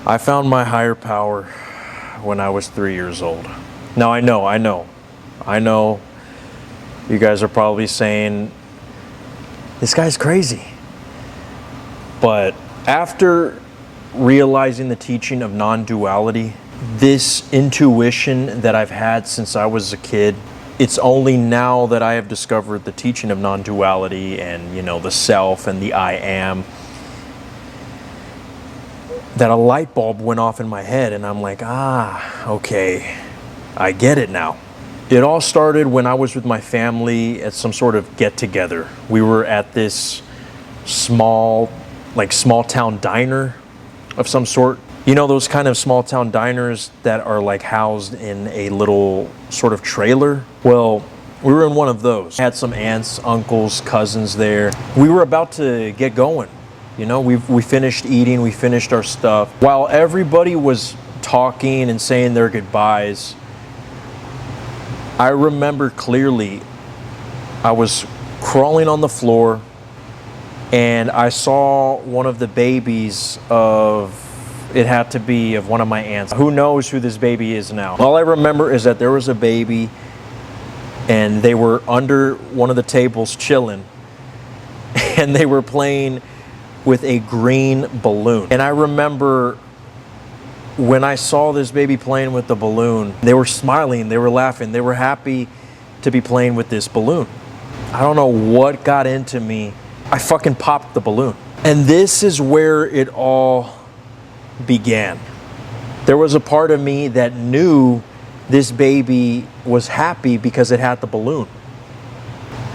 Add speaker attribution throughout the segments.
Speaker 1: I found my higher power when I was 3 years old. Now I know you guys are probably saying, this guy's crazy. But after realizing the teaching of non-duality, this intuition that I've had since I was a kid, it's only now that I have discovered the teaching of non-duality and, the self and the I am, that a light bulb went off in my head and I'm like, okay, I get it now. It all started when I was with my family at some sort of get-together. We were at this small town diner of some sort. Those kind of small town diners that are like housed in a little sort of trailer? Well, we were in one of those. I had some aunts, uncles, cousins there. We were about to get going. We finished eating, we finished our stuff. While everybody was talking and saying their goodbyes, I remember clearly I was crawling on the floor and I saw one of the babies it had to be of one of my aunts. Who knows who this baby is now? All I remember is that there was a baby and they were under one of the tables chilling and they were playing with a green balloon. And I remember when I saw this baby playing with the balloon, they were smiling, they were laughing, they were happy to be playing with this balloon. I don't know what got into me. I fucking popped the balloon. And this is where it all began. There was a part of me that knew this baby was happy because it had the balloon.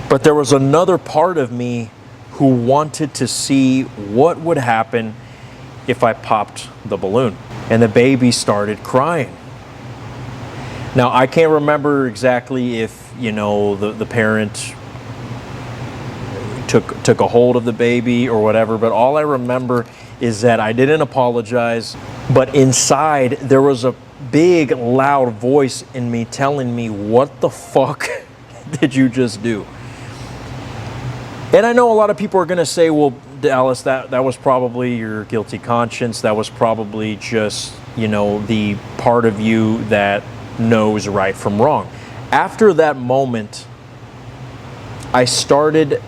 Speaker 1: But there was another part of me who wanted to see what would happen if I popped the balloon. And the baby started crying. Now, I can't remember exactly if, the parent took a hold of the baby or whatever, but all I remember is that I didn't apologize, but inside there was a big, loud voice in me telling me, what the fuck did you just do? And I know a lot of people are going to say, well, Dallas, that was probably your guilty conscience. That was probably just, the part of you that knows right from wrong. After that moment, I started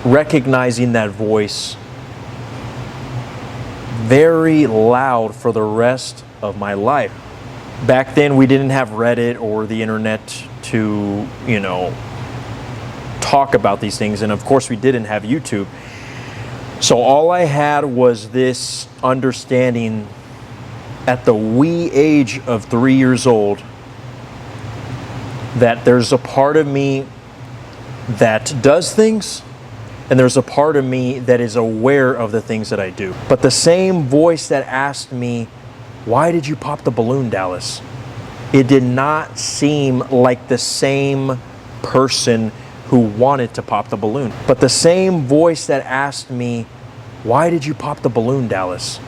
Speaker 1: recognizing that voice very loud for the rest of my life. Back then, we didn't have Reddit or the internet to, talk about these things. And of course, we didn't have YouTube. So all I had was this understanding at the wee age of 3 years old that there's a part of me that does things and there's a part of me that is aware of the things that I do. But the same voice that asked me, why did you pop the balloon, Dallas? It did not seem like the same person who wanted to pop the balloon. But the same voice that asked me, why did you pop the balloon, Dallas?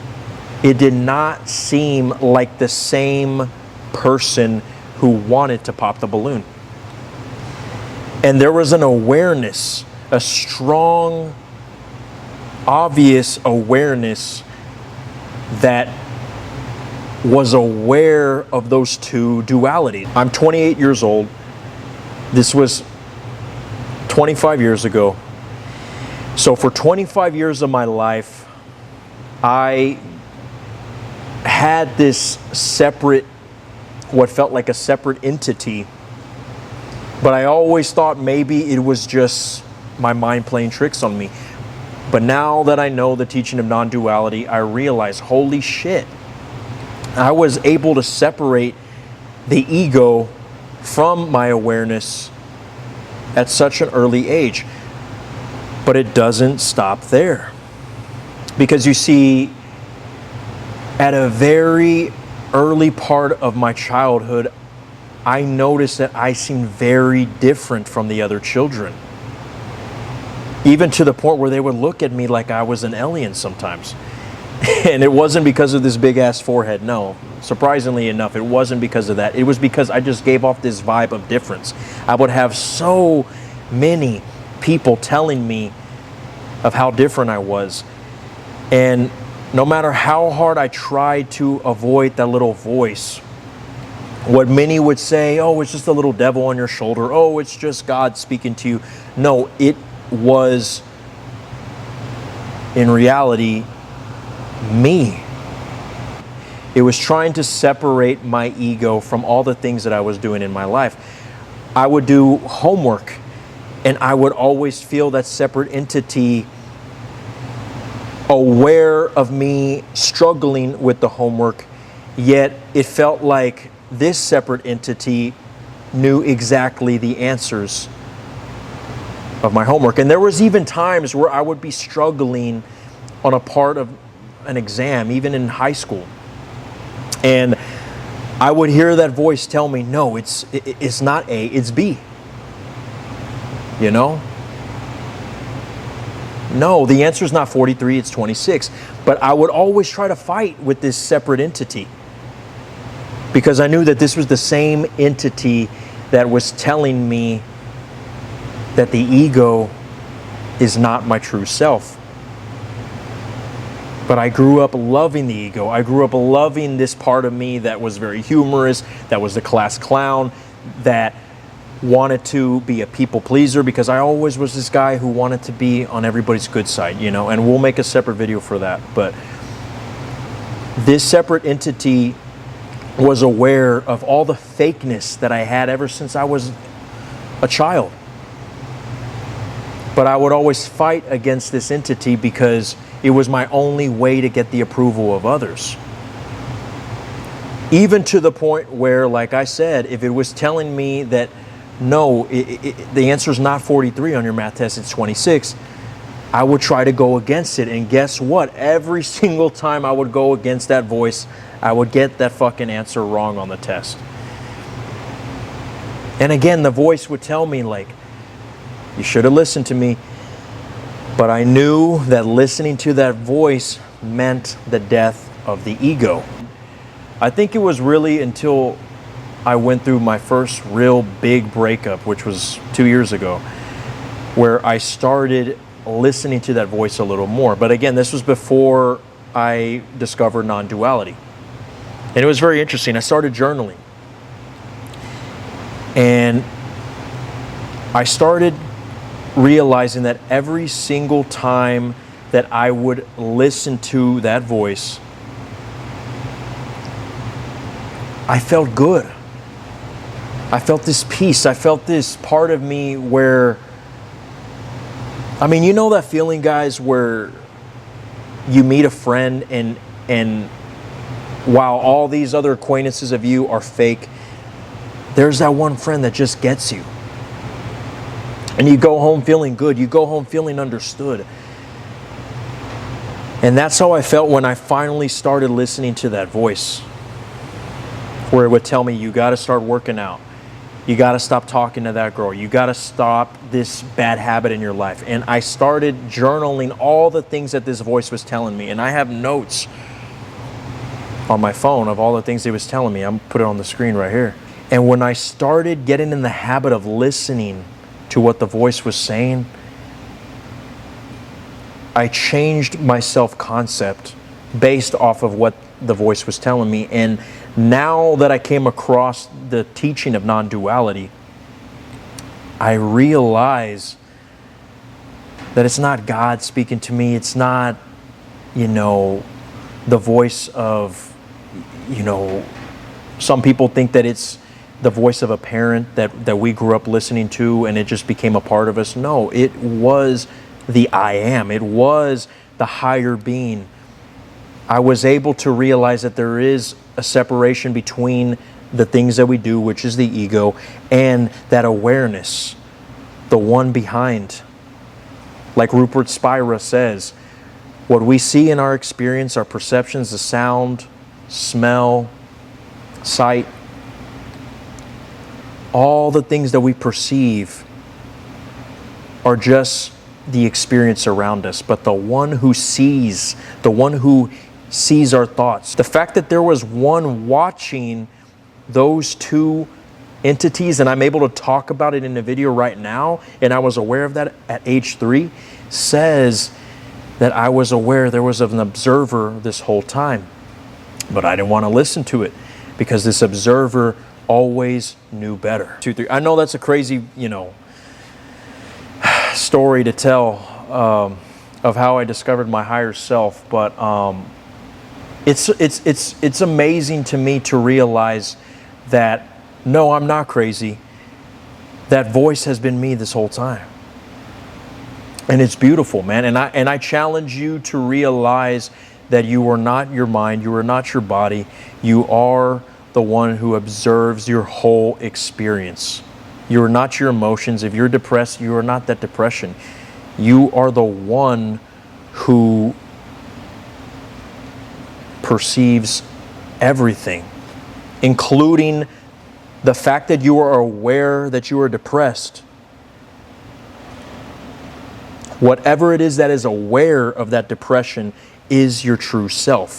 Speaker 1: It did not seem like the same person who wanted to pop the balloon. And there was an awareness, a strong, obvious awareness that was aware of those two dualities. I'm 28 years old. This was 25 years ago. So for 25 years of my life, I had this separate, what felt like a separate entity, but I always thought maybe it was just my mind playing tricks on me. But now that I know the teaching of non-duality, I realize, holy shit, I was able to separate the ego from my awareness at such an early age. But it doesn't stop there. Because you see, at a very early part of my childhood, I noticed that I seemed very different from the other children. Even to the point where they would look at me like I was an alien sometimes. And it wasn't because of this big ass forehead, no. Surprisingly enough, it wasn't because of that. It was because I just gave off this vibe of difference. I would have so many people telling me of how different I was. And no matter how hard I tried to avoid that little voice, what many would say, oh, it's just a little devil on your shoulder. Oh, it's just God speaking to you. No, it was, in reality, me. It was trying to separate my ego from all the things that I was doing in my life. I would do homework, and I would always feel that separate entity aware of me struggling with the homework, yet it felt like this separate entity knew exactly the answers of my homework. And there was even times where I would be struggling on a part of an exam, even in high school. And I would hear that voice tell me, no, it's not A, it's B. You know? No, the answer is not 43, it's 26. But I would always try to fight with this separate entity, because I knew that this was the same entity that was telling me that the ego is not my true self. But I grew up loving the ego. I grew up loving this part of me that was very humorous, that was the class clown, that wanted to be a people pleaser, because I always was this guy who wanted to be on everybody's good side, you know, and we'll make a separate video for that. But this separate entity was aware of all the fakeness that I had ever since I was a child. But I would always fight against this entity because it was my only way to get the approval of others. Even to the point where, like I said, if it was telling me that, no, the answer is not 43 on your math test, it's 26, I would try to go against it. And guess what? Every single time I would go against that voice, I would get that fucking answer wrong on the test. And again, the voice would tell me, like, you should have listened to me. But I knew that listening to that voice meant the death of the ego. I think it was really until I went through my first real big breakup, which was 2 years ago, where I started listening to that voice a little more. But again, this was before I discovered non-duality. And it was very interesting. I started journaling. And I started realizing that every single time that I would listen to that voice, I felt good. I felt this peace. I felt this part of me where, I mean, you know that feeling, guys, where you meet a friend and while all these other acquaintances of you are fake, there's that one friend that just gets you. And you go home feeling good. You go home feeling understood. And that's how I felt when I finally started listening to that voice, where it would tell me, you got to start working out. You got to stop talking to that girl. You got to stop this bad habit in your life. And I started journaling all the things that this voice was telling me. And I have notes on my phone of all the things he was telling me. I'm put it on the screen right here. And when I started getting in the habit of listening to what the voice was saying, I changed my self-concept based off of what the voice was telling me. And now that I came across the teaching of non-duality, I realize that it's not God speaking to me. It's not, you know, the voice of, you know, some people think that it's the voice of a parent that we grew up listening to and it just became a part of us. No, it was the I am. It was the higher being. I was able to realize that there is a separation between the things that we do, which is the ego, and that awareness, the one behind. Like Rupert Spira says, what we see in our experience, our perceptions, the sound, smell, sight, all the things that we perceive are just the experience around us. But the one who sees, our thoughts, the fact that there was one watching those two entities, and I'm able to talk about it in a video right now, and I was aware of that at age 3, says that I was aware there was an observer this whole time. But I didn't want to listen to it because this observer always knew better. 2, 3. I know that's a crazy, story to tell of how I discovered my higher self, but it's amazing to me to realize that no, I'm not crazy. That voice has been me this whole time. And it's beautiful, man. And I challenge you to realize that you are not your mind, you are not your body, you are the one who observes your whole experience. You are not your emotions. If you're depressed, you are not that depression. You are the one who perceives everything, including the fact that you are aware that you are depressed. Whatever it is that is aware of that depression is your true self.